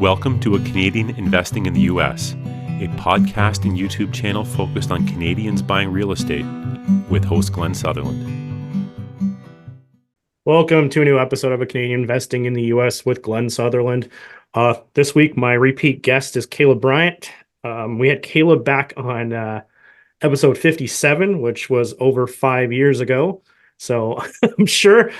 Welcome to A Canadian Investing in the U.S., a podcast and YouTube channel focused on Canadians buying real estate with host Glenn Sutherland. Welcome to a new episode of A Canadian Investing in the U.S. with Glenn Sutherland. This week, my repeat guest is Caleb Bryant. We had Caleb back on episode 57, which was over 5 years ago. So I'm sure,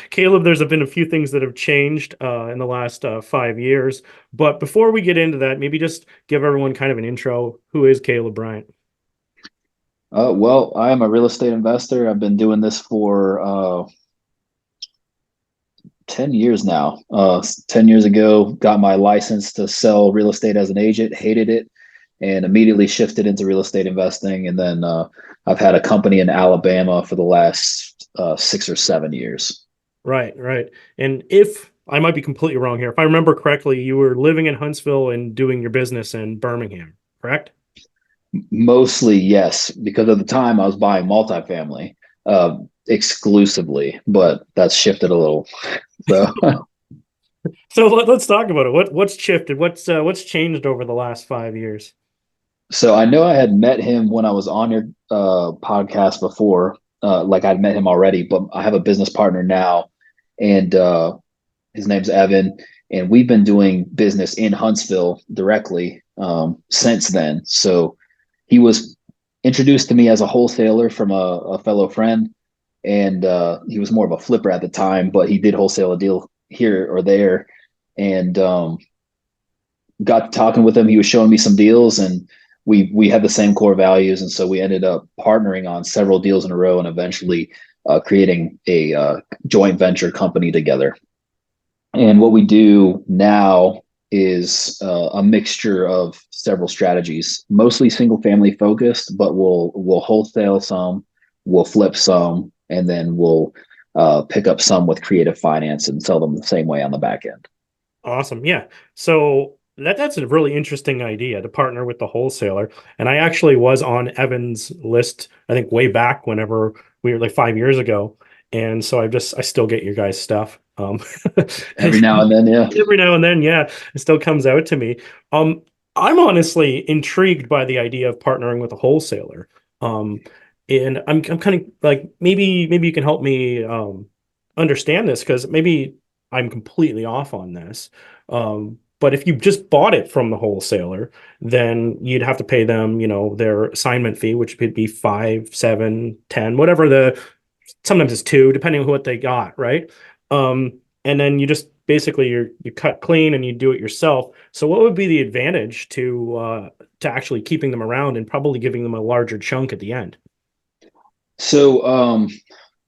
Caleb, there's been a few things that have changed in the last 5 years. But before we get into that, maybe just give everyone kind of an intro. Who is Caleb Bryant? Well, I am a real estate investor. I've been doing this for 10 years now. 10 years ago, got my license to sell real estate as an agent, hated it, and immediately shifted into real estate investing. And then I've had a company in Alabama for the last 6 or 7 years. Right. And if I might be completely wrong here, if I remember correctly, you were living in Huntsville and doing your business in Birmingham, correct? Mostly, yes, because at the time I was buying multifamily exclusively, but that's shifted a little. So let's talk about it. What's shifted? What's changed over the last 5 years? So I know I had met him when I was on your podcast before. Like I'd met him already, but I have a business partner now, and his name's Evan, and we've been doing business in Huntsville directly since then. So he was introduced to me as a wholesaler from a fellow friend, and he was more of a flipper at the time, but he did wholesale a deal here or there, and got talking with him. He was showing me some deals, and we had the same core values, and so we ended up partnering on several deals in a row and eventually creating a joint venture company together. And what we do now is a mixture of several strategies, mostly single family focused, but we'll wholesale some, we'll flip some, and then we'll pick up some with creative finance and sell them the same way on the back end. Awesome. Yeah. So that's a really interesting idea to partner with the wholesaler. And I actually was on Evan's list, I think way back whenever we were like 5 years ago. And so I still get your guys' stuff. Every now and then, yeah. Every now and then, yeah. It still comes out to me. I'm honestly intrigued by the idea of partnering with a wholesaler. And I'm kind of like, maybe you can help me understand this, because maybe I'm completely off on this. But if you just bought it from the wholesaler, then you'd have to pay them, their assignment fee, which could be 5, 7, 10, whatever sometimes it's 2, depending on what they got, right? And then you just basically you cut clean and you do it yourself. So what would be the advantage to actually keeping them around and probably giving them a larger chunk at the end? So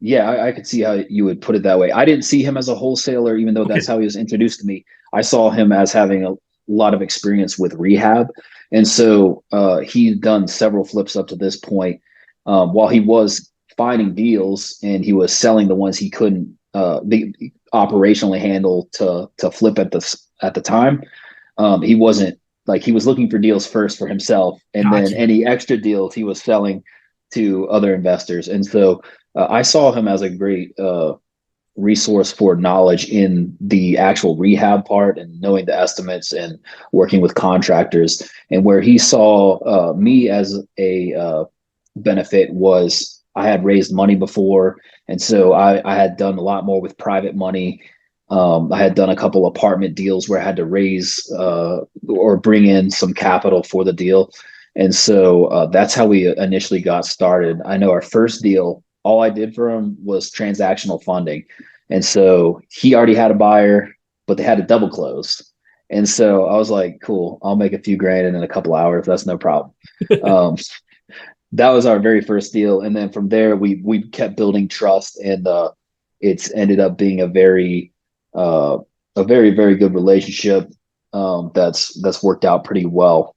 yeah, I could see how you would put it that way. I didn't see him as a wholesaler, even though that's how he was introduced to me. I saw him as having a lot of experience with rehab. And so he's done several flips up to this point. While he was finding deals and he was selling the ones he couldn't operationally handle to flip at the time, he wasn't like, he was looking for deals first for himself. And then any extra deals he was selling to other investors. And so I saw him as a great resource for knowledge in the actual rehab part and knowing the estimates and working with contractors. And where he saw me as a benefit was I had raised money before. And so I had done a lot more with private money. I had done a couple apartment deals where I had to raise or bring in some capital for the deal. And so that's how we initially got started. I know our first deal, all I did for him was transactional funding. And so he already had a buyer, but they had to double close. And so I was like, cool, I'll make a few grand in a couple hours. That's no problem. That was our very first deal. And then from there, we kept building trust, and it's ended up being a very, very good relationship that's worked out pretty well.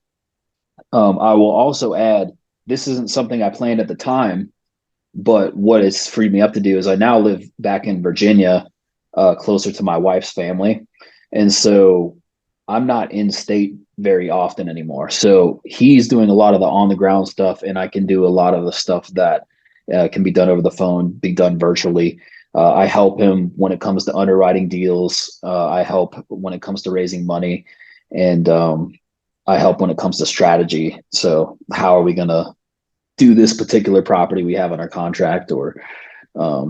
I will also add, this isn't something I planned at the time, but what it's freed me up to do is I now live back in Virginia, closer to my wife's family. And so I'm not in state very often anymore. So he's doing a lot of the on the ground stuff, and I can do a lot of the stuff that can be done over the phone, be done virtually. I help him when it comes to underwriting deals. I help when it comes to raising money. and I help when it comes to strategy. So how are we going to do this particular property we have on our contract, or are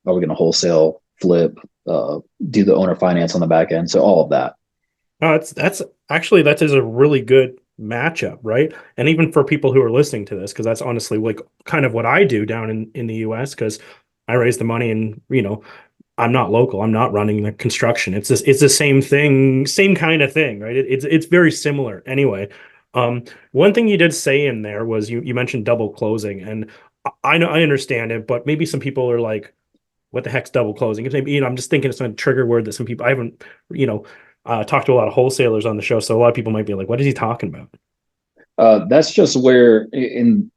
we going to wholesale, flip, do the owner finance on the back end? So all of that. That's actually, that is a really good matchup, right? And even for people who are listening to this, because that's honestly like kind of what I do down in the US, because I raise the money and I'm not local. I'm not running the construction. It's the same thing, same kind of thing, right? It's very similar. Anyway, one thing you did say in there was you mentioned double closing, and I know I understand it, but maybe some people are like, "What the heck's double closing?" If maybe I'm just thinking it's a trigger word that some people I haven't talked to a lot of wholesalers on the show, so a lot of people might be like, "What is he talking about?" That's just where in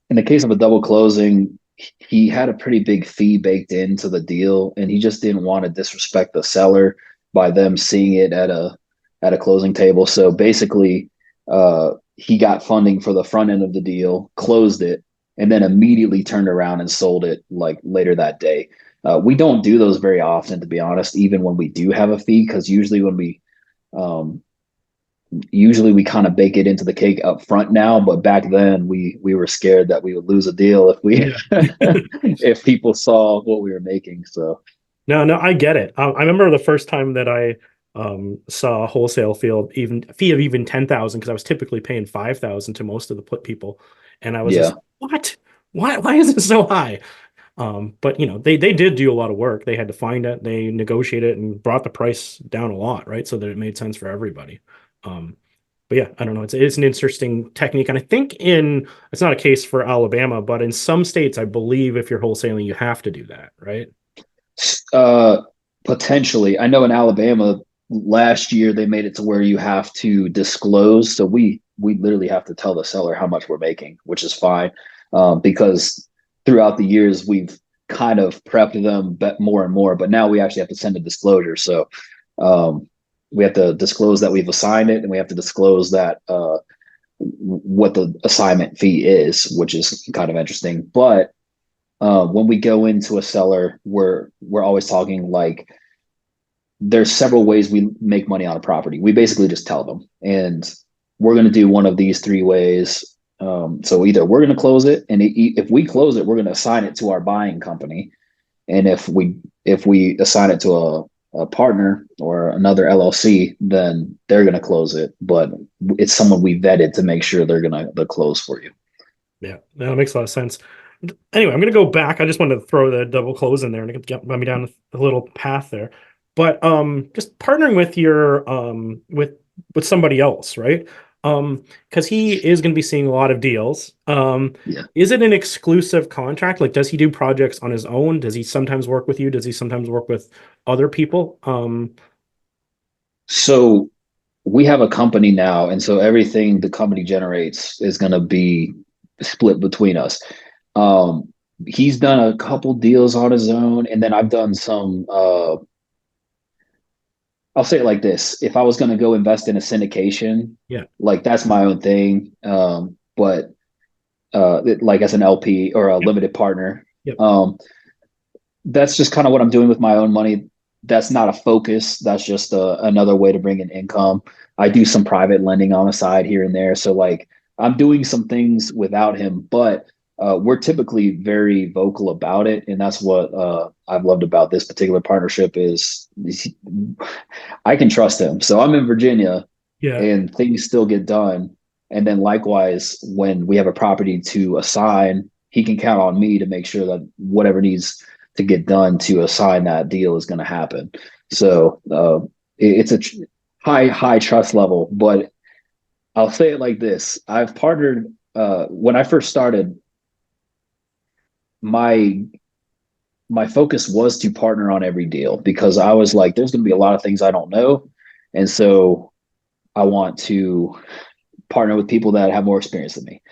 the case of a double closing, he had a pretty big fee baked into the deal, and he just didn't want to disrespect the seller by them seeing it at a closing table. So basically, he got funding for the front end of the deal, closed it, and then immediately turned around and sold it like later that day. We don't do those very often, to be honest, even when we do have a fee, because um, usually we kind of bake it into the cake up front now, but back then we were scared that we would lose a deal if we Yeah. if people saw what we were making. So No, I get it. I remember the first time that I saw a wholesale fee of even 10,000, because I was typically paying 5,000 to most of the people, and I was yeah. just, what? Why is it so high? But they did do a lot of work. They had to find it, they negotiated it, and brought the price down a lot, right? So that it made sense for everybody. Um, but yeah, I don't know. It's an interesting technique, and I think it's not a case for Alabama, but in some states, I believe if you're wholesaling, you have to do that, right? Uh, Potentially. I know in Alabama last year they made it to where you have to disclose. So we literally have to tell the seller how much we're making, which is fine, because throughout the years we've kind of prepped them more and more. But now we actually have to send a disclosure. So we have to disclose that we've assigned it, and we have to disclose that what the assignment fee is, which is kind of interesting. But when we go into a seller, we're always talking like there's several ways we make money on a property. We basically just tell them, and we're going to do one of these three ways. So either we're going to close it, and if we close it, we're going to assign it to our buying company, and if we assign it to a partner or another LLC, then they're going to close it. But it's someone we vetted to make sure they're going to close for you. Yeah, that makes a lot of sense. Anyway, I'm going to go back. I just wanted to throw the double close in there and get me down a little path there. But just partnering with your with somebody else, right? Because he is going to be seeing a lot of deals. Yeah. Is it an exclusive contract? Like, does he do projects on his own? Does he sometimes work with you? Does he sometimes work with other people? So we have a company now, and so everything the company generates is going to be split between us. Um, he's done a couple deals on his own, and then I've done some. I'll say it like this: if I was going to go invest in a syndication, Yeah. like that's my own thing. But like as an LP or a Yep. limited partner, Yep. that's just kind of what I'm doing with my own money. That's not a focus. That's just another way to bring in income. I do some private lending on the side here and there. So like I'm doing some things without him, but we're typically very vocal about it. And that's what I've loved about this particular partnership is I can trust him. So I'm in Virginia Yeah. and things still get done. And then likewise, when we have a property to assign, he can count on me to make sure that whatever needs to get done to assign that deal is going to happen. So it's a high trust level. But I'll say it like this: I've partnered when I first started. My focus was to partner on every deal because I was like, there's going to be a lot of things I don't know, and so I want to partner with people that have more experience than me.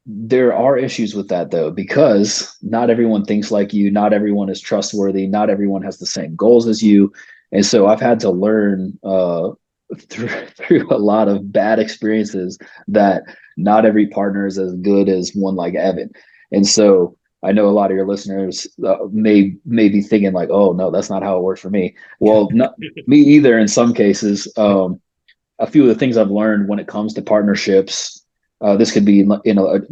There are issues with that though, because not everyone thinks like you, not everyone is trustworthy, not everyone has the same goals as you. And so I've had to learn through a lot of bad experiences that not every partner is as good as one like Evan. And so I know a lot of your listeners may be thinking like, oh no, that's not how it works for me. Well, not me either in some cases. A few of the things I've learned when it comes to partnerships, this could be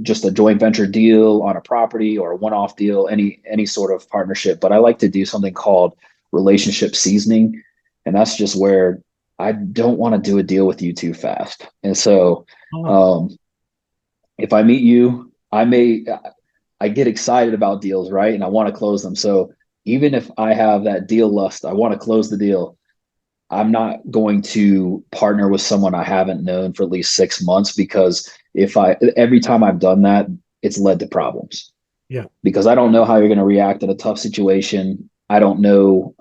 just a joint venture deal on a property or a one-off deal, any sort of partnership. But I like to do something called relationship seasoning, and that's just where I don't want to do a deal with you too fast. And so, if I meet you, I get excited about deals, right? And I want to close them. So even if I have that deal lust, I want to close the deal. I'm not going to partner with someone I haven't known for at least 6 months, because every time I've done that, it's led to problems. Yeah. Because I don't know how you're going to react in a tough situation. I don't know.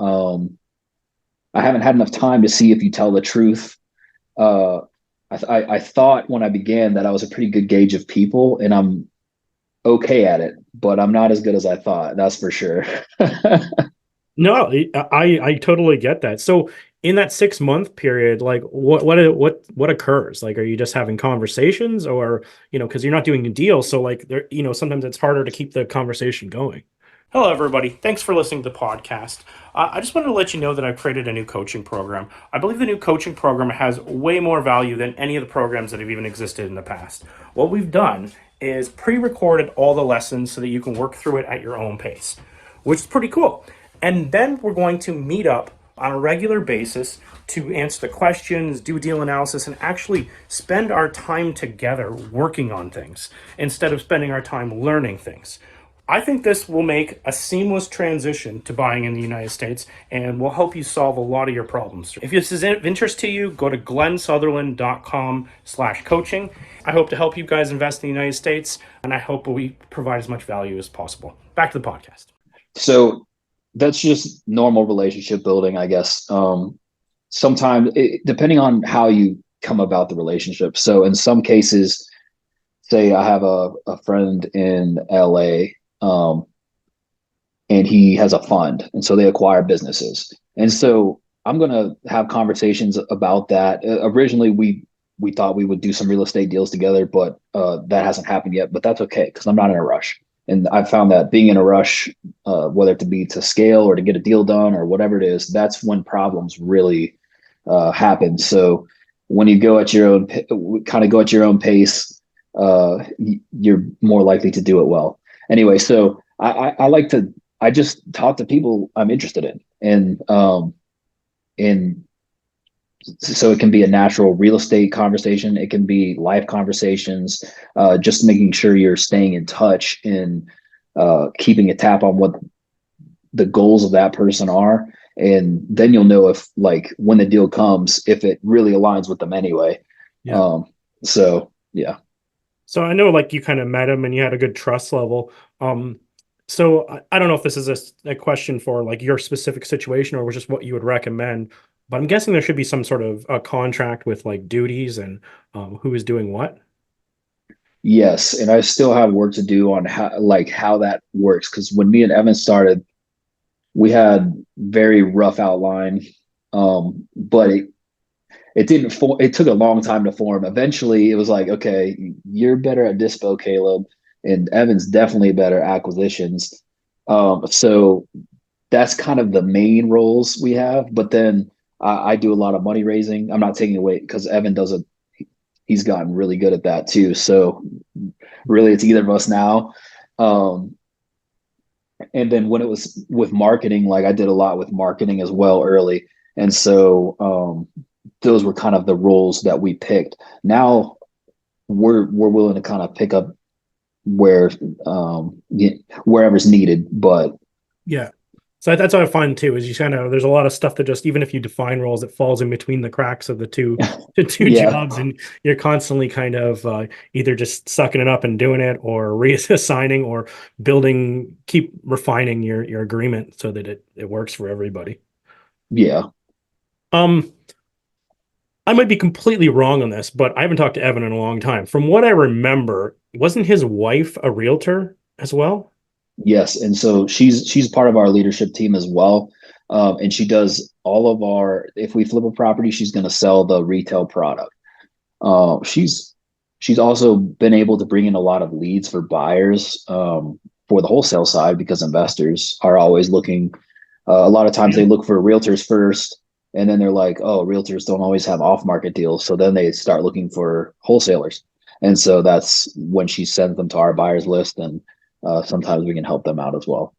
I haven't had enough time to see if you tell the truth. I thought when I began that I was a pretty good gauge of people, and I'm okay at it, but I'm not as good as I thought. That's for sure. No, I totally get that. So in that 6 month period, like what occurs? Like, are you just having conversations, or, because you're not doing a deal, so like there, sometimes it's harder to keep the conversation going. Hello, everybody. Thanks for listening to the podcast. I just wanted to let you know that I've created a new coaching program. I believe the new coaching program has way more value than any of the programs that have even existed in the past. What we've done is pre-recorded all the lessons so that you can work through it at your own pace, which is pretty cool. And then we're going to meet up on a regular basis to answer the questions, do deal analysis, and actually spend our time together working on things instead of spending our time learning things. I think this will make a seamless transition to buying in the United States and will help you solve a lot of your problems. If this is of interest to you, go to glensutherland.com/coaching. I hope to help you guys invest in the United States, and I hope we provide as much value as possible. Back to the podcast. So that's just normal relationship building, I guess. Sometimes, depending on how you come about the relationship. So in some cases, say I have a friend in LA, and he has a fund, and so they acquire businesses. And so I'm going to have conversations about that. Originally, we thought we would do some real estate deals together, but that hasn't happened yet. But that's okay, because I'm not in a rush. And I've found that being in a rush, whether it be to scale or to get a deal done or whatever it is, that's when problems really happen. So when you go at your own, kind of go at your own pace, you're more likely to do it well. Anyway, so I just talk to people I'm interested in, and so it can be a natural real estate conversation. It can be life conversations, just making sure you're staying in touch and keeping a tap on what the goals of that person are. And then you'll know if, like, when the deal comes, if it really aligns with them anyway. Yeah. So, yeah. So I know, like, you kind of met him and you had a good trust level. So I don't know if this is a question for like your specific situation or just what you would recommend, but I'm guessing there should be some sort of a contract with like duties and who is doing what. Yes, and I still have work to do on how that works, because when me and Evan started, we had very rough outline, but it didn't form. It took a long time to form. Eventually, it was like, okay, you're better at dispo, Caleb, and Evan's definitely better at acquisitions. So that's kind of the main roles we have. But then I do a lot of money raising. I'm not taking away, because Evan does it. He's gotten really good at that too. So really, it's either of us now. And then when it was with marketing, like, I did a lot with marketing as well early. And so those were kind of the roles that we picked. Now we're willing to kind of pick up wherever's needed. But yeah, so that's what I find too, is you kind of, there's a lot of stuff that just, even if you define roles, it falls in between the cracks of the two Yeah. jobs, and you're constantly kind of either just sucking it up and doing it, or reassigning, or keep refining your agreement so that it works for everybody. Yeah. I might be completely wrong on this, but I haven't talked to Evan in a long time. From what I remember, wasn't his wife a realtor as well? Yes, and so she's part of our leadership team as well, and she does all of our. If we flip a property, she's going to sell the retail product. She's also been able to bring in a lot of leads for buyers. for the wholesale side, because investors are always looking. A lot of times they look for realtors first, and then they're like, oh, realtors don't always have off market deals. So then they start looking for wholesalers. And so that's when she sends them to our buyers list. And sometimes we can help them out as well.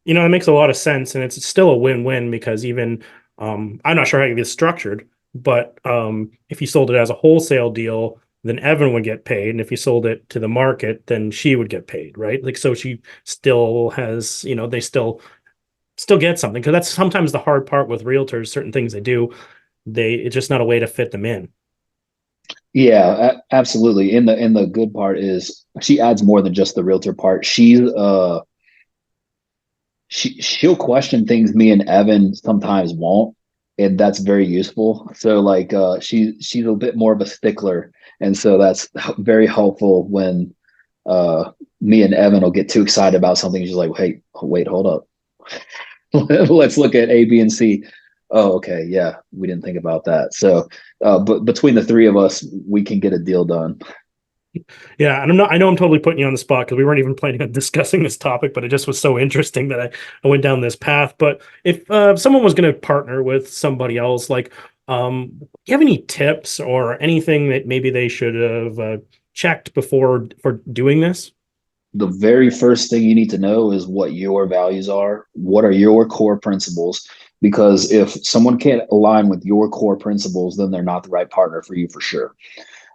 You know, it makes a lot of sense, and it's still a win-win because even I'm not sure how it gets structured, but if you sold it as a wholesale deal, then Evan would get paid, and if you sold it to the market, then she would get paid, right? Like, so she still has, you know, they still get something, because that's sometimes the hard part with realtors. Certain things they do, it's just not a way to fit them in. Yeah, absolutely. And the good part is she adds more than just the realtor part. She'll question things me and Evan sometimes won't, and that's very useful. So like she's a bit more of a stickler, and so that's very helpful when me and Evan will get too excited about something. She's like, hey, wait, hold up. Let's look at A, B, and C. Oh, okay, yeah, we didn't think about that. So but between the three of us, we can get a deal done. Yeah, and I know I'm totally putting you on the spot because we weren't even planning on discussing this topic, but it just was so interesting that I went down this path. But if someone was going to partner with somebody else, like, do you have any tips or anything that maybe they should have checked before for doing this? The very first thing you need to know is what your values are. What are your core principles? Because if someone can't align with your core principles, then they're not the right partner for you for sure.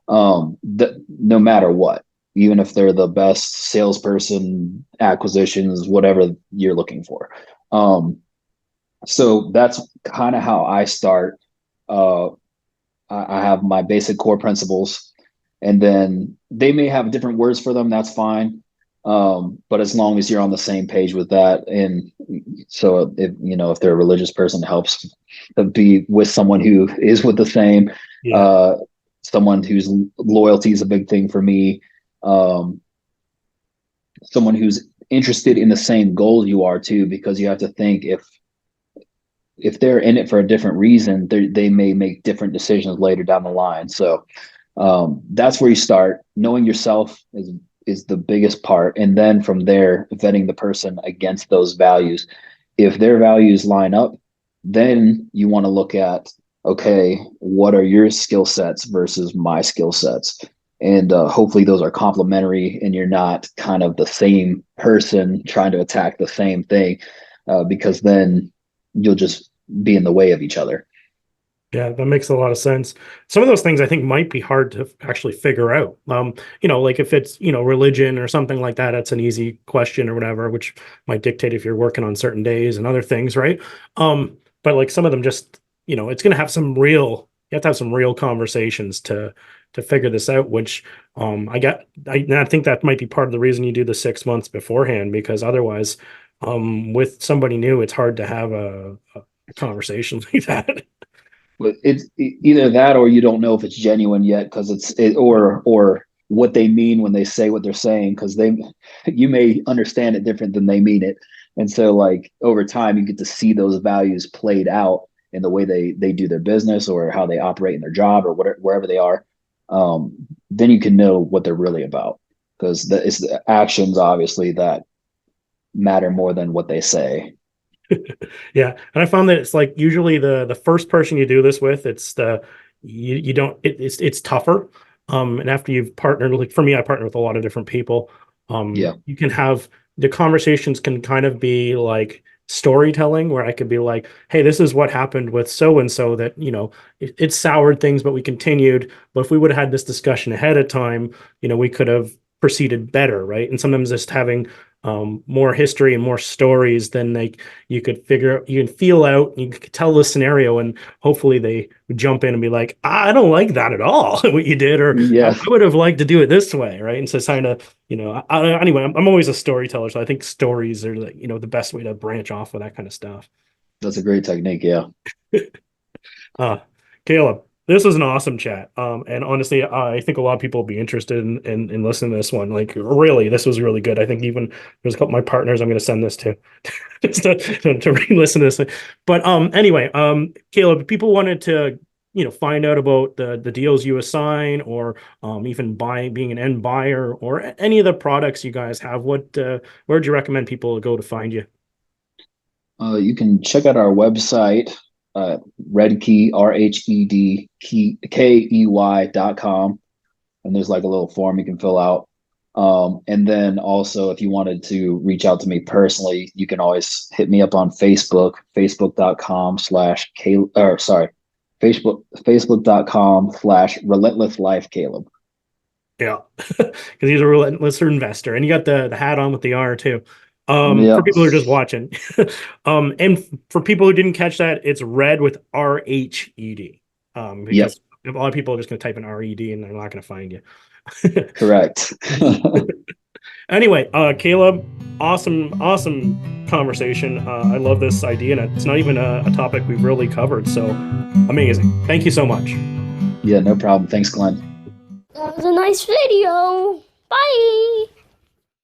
No matter what, even if they're the best salesperson, acquisitions, whatever you're looking for. So that's kind of how I start. Uh, I have my basic core principles, and then they may have different words for them. That's fine. But as long as you're on the same page with that, and so if they're a religious person, it helps to be with someone who is with the same. Yeah. Someone whose loyalty is a big thing for me. Someone who's interested in the same goals you are too, because you have to think if they're in it for a different reason, they may make different decisions later down the line. So that's where you start. Knowing yourself is the biggest part, and then from there, vetting the person against those values. If their values line up, then you want to look at, okay, what are your skill sets versus my skill sets? And hopefully those are complementary, and you're not kind of the same person trying to attack the same thing, because then you'll just be in the way of each other. Yeah, that makes a lot of sense. Some of those things I think might be hard to actually figure out. Like if it's, religion or something like that, that's an easy question or whatever, which might dictate if you're working on certain days and other things, right? But like some of them just, it's going to have you have to have some real conversations to figure this out, which I think that might be part of the reason you do the 6 months beforehand, because otherwise, with somebody new, it's hard to have a conversation like that. But it's either that, or you don't know if it's genuine yet, because or what they mean when they say what they're saying, because you may understand it different than they mean it. And so like over time you get to see those values played out in the way they do their business, or how they operate in their job, or whatever, wherever they are. Then you can know what they're really about, because it's the actions obviously that matter more than what they say. Yeah, and I found that it's like usually the first person you do this with, it's the you don't it's tougher. And after you've partnered, like for me, I partner with a lot of different people. Yeah. You can have the conversations can kind of be like storytelling, where I could be like, hey, this is what happened with so and so, that it soured things, but we continued. But if we would have had this discussion ahead of time, we could have proceeded better, right? And sometimes just having more history and more stories, than like you could you can feel out, you could tell the scenario, and hopefully they would jump in and be like, I don't like that at all, what you did, or I Yes. would have liked to do it this way, right? And so it's kind of, anyway, I'm always a storyteller, so I think stories are the best way to branch off with that kind of stuff. That's a great technique. Yeah. Uh, Caleb, this was an awesome chat. And honestly, I think a lot of people will be interested in listening to this one. Like, really, this was really good. I think even there's a couple of my partners I'm going to send this to just to re-listen to this. But anyway, Caleb, people wanted to find out about the deals you assign, or even being an end buyer, or any of the products you guys have, where do you recommend people go to find you? You can check out our website, Redkey, RHEDKEY.com. And there's like a little form you can fill out. And then also, if you wanted to reach out to me personally, you can always hit me up on Facebook, Facebook.com/Relentless Caleb. Yeah, because he's a relentless investor, and you got the hat on with the R too. Yep. For people who are just watching, and for people who didn't catch that, it's red with RHED. Because a lot of people are just going to type in RED and they're not going to find you. Correct. Anyway, Caleb, awesome conversation. I love this idea, and it's not even a topic we've really covered. So amazing. Thank you so much. Yeah, no problem. Thanks, Glenn. That was a nice video. Bye.